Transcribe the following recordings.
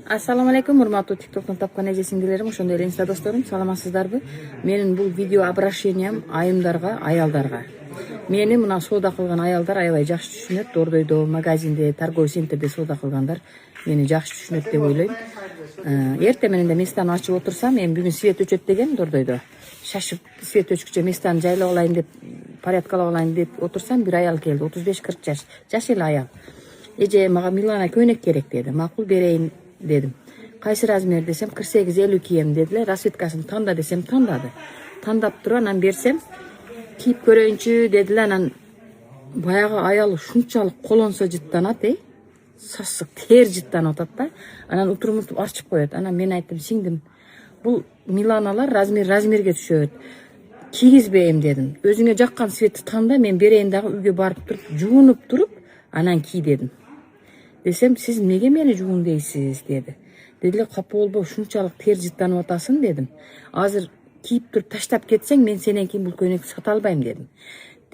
Assalamu alaikum, урматтуу TikToктон тапкан эже сиңдилерим, ошондой эле инста досторум, саламатсыздарбы? Менин бул видео обращениям айымдарга, аялдарга. Мени мына соода кылган аялдар аябай жакшы түшүнөт, Дордойдо, магазинде, торговый центрде соода кылгандар мени жакшы түшүнөт деп ойлойм. Эртең менен местаны ачып отурсам, мен бүгүн свет өчөт деген Дордойдо. Шашып свет өчкүчө местаны жайлап алайын деп, порядкалап алайын деп отурсам, бир аял келди, 35-40 жаш. Жаш эле аял. Эже, мага Милана көйнөк керек деди. Макул берейин dedim. Кайсы размер десем 48-50 кийем dediler. Расветкасын танда десем тандады. Тандап туруп анан берсем, кийип көрөйүнчү dediler. Анан баягы аял ушунчалык колонсо жыттанат, сасык тер жыттанып атат да. Анан утуруп арчып коет. Анан мен айттым, сиңдим, бул Миланалар размерге түшөт. Кийгизбейм дедим. Өзүңө жаккан светти танда, мен берейин дагы үйгө барып туруп, жуунуп туруп, анан ки дедим. Десем, сиз эмнеге мени жуун дейсиз деди. Дедилер, капа болбо, ушунчалык тер жыттанып атасың дедим. Азыр кийип туруп таштап кетсең, мен сенен кийин бул көйнөктү сата албайм дедим.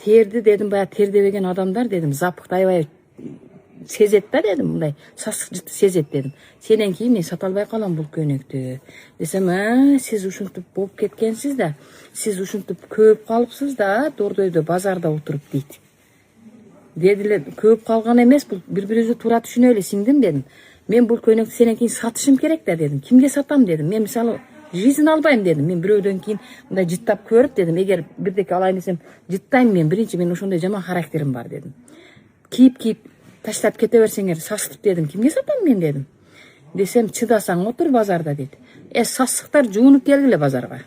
Терди дедим, баягы тердебеген адамдар дедим, запахты аябай сезет да дедим, мындай сасык жытты сезет дедим. Сенен кийин мен сата албай калам бул көйнөктү. Десем, сиз ушинтип болуп кеткенсиз да, сиз ушинтип көп калыпсыз да, Дордойдо базарда отуруп дейт. Dediler, көп калган эмес, бул бири-бирибизди туура түшүнөлү сиңдим дедим. Мен бул көйнөктү сенен кийин сатышым керек да дедим. Кимге сатам дедим. Мен мисалы жизнь албайм дедим. Мен бирөөдөн кийин мындай жыттап көрүп дедим. Эгер бирдеке алайын десем, жыттайм мен. Биринчи мен ошондой жаман характерим бар дедим. Кийип таштап кете берсеңер сасытып дедим. Кимге сатам мен дедим. Десем, чыдасаң отур базарда дейт. Сасыктар жуунуп келгиле базарга.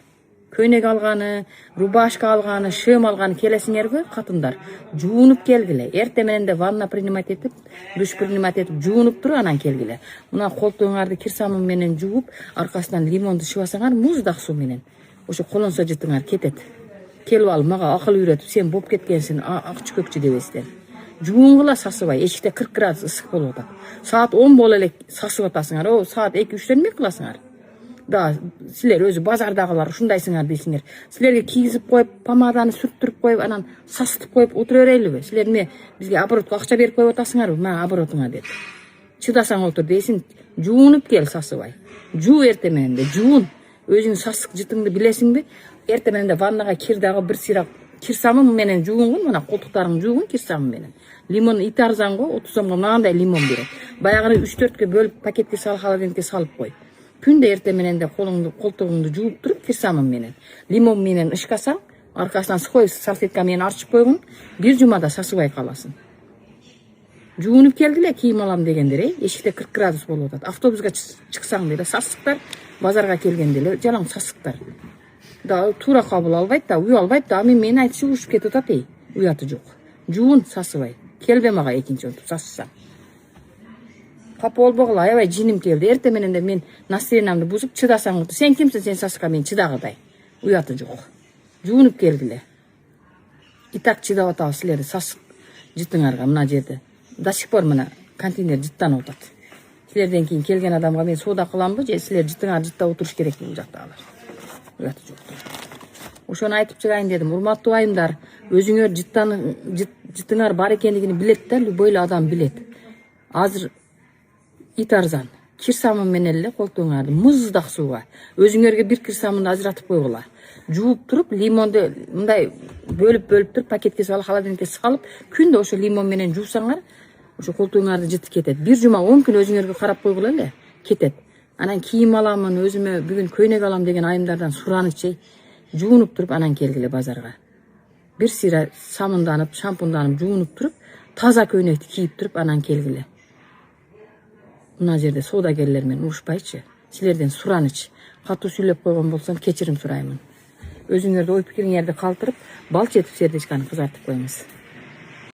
Көйнөк алганы, рубашка алганы, шем алганы келесиңерби, катындар. Жуунуп келгиле. Эртең менен да ванна принимать этип, душ принимать этип, жуунуп туруп анан келгиле. Мына колтуңарды кирсамын менен жууп, аркасынан лимонду шыбасаңар, муздак суу менен. Ошо колонсо жытыңар кетет. Келип алып мага акыл үйрөтүп, сен болуп кеткенсиң, акчы көкчү дебестен. Жуунгула сасыбай, эчикте 40 градус ысык болуп атат. Саат 10 боло эле сасып атасыңар, саат 2-3 эмне кыласыңар? Да, силер өзү базардагылар ушундайсыңар дейсиңер. Силерге кийгизип коюп, помаданы сүрттүрүп коюп, анан сасытып коюп отура берелиби? Силер бизге оборотко акча берип коюп атасыңарбы? Мага оборотуңа деп. Чыдасаң отур дейсиң, жуунуп кел сасыбай. Жуу эртең менен да, жуун. Өзүң сасык жытыңды билесиңби? Эртең менен да ваннага кир дагы бир сыйра кирсамын менен жуунгун, мына колтуктарың жуугун кирсамын менен. Лимон ит арзан го, 30 сомго мынандай лимон берет. Баягыны 3-4кө бөлүп пакетке салып, холодильникке салып кой. Күндө эртең менен да колтугуңду жууп туруп кирсамын менен. Лимон менен ышкасаң, аркасынан сухой салфетка менен арчып койгун, бир жумада сасыбай каласың. Жуунуп келгиле кийим алам дегендер, эшикте 40 градус болуп атат. Автобуска чыксаң деле сасыктар, базарга келгенде эле жалаң сасыктар. Да туура кабыл албайт да, уялбайт да, мени айтчу урушуп кетип атат, уяты жок. Жуун сасыбай. Келбе мага экинчи отуп сасысаң. Капа болбогула, аябай жиним келди. Эртең менен да мен настроениямды бузуп, чыдасаң отур. Сен кимсиң, сен сасыкка мен чыдагыдай. Уяты жок. Жуунуп келгиле. И так чыдап атабыз силерди сасык жытыңарга мына жерде. До сих пор мына контейнер жыттанып атат. Силерден кийин келген адамга мен соода кыламбы, же силер жытыңар жыттап отуруш керекпи бул жактагылар? Уяты жок. Ошону айтып чыгайын дедим. Урматтуу айымдар, өзүңөр жытыңар бар экендигин билет да, любой адам билет. Азыр ит арзан. Кирсамын менен эле колтуңарды муздак сууга. Өзүңөргө бир кирсамынды ажыратып койгула. Жууп туруп, лимонду мындай бөлүп туруп пакетке салып, холодильникке салып, күндө ошо лимон менен жуусаңар, ошо колтуңарды жытып кетет. Бир жума 10 күн өзүңөргө карап койгула эле, кетет. Анан кийим аламын, өзүмө бүгүн көйнөк алам деген айымдардан сураныч, жуунуп туруп анан келгиле базарга. Бир сыйра самынданып, шампунданып, жуунуп туруп, таза көйнөктү кийип туруп анан келгиле. Мына жерде соодагерлер менен урушпайчы, силерден сураныч. Катуу сүйлөп койгон болсом кечирим сураймын. Өзүңөрдү ой пикириңерди калтырып, балчы этип сердечканы кызартып коюңуз.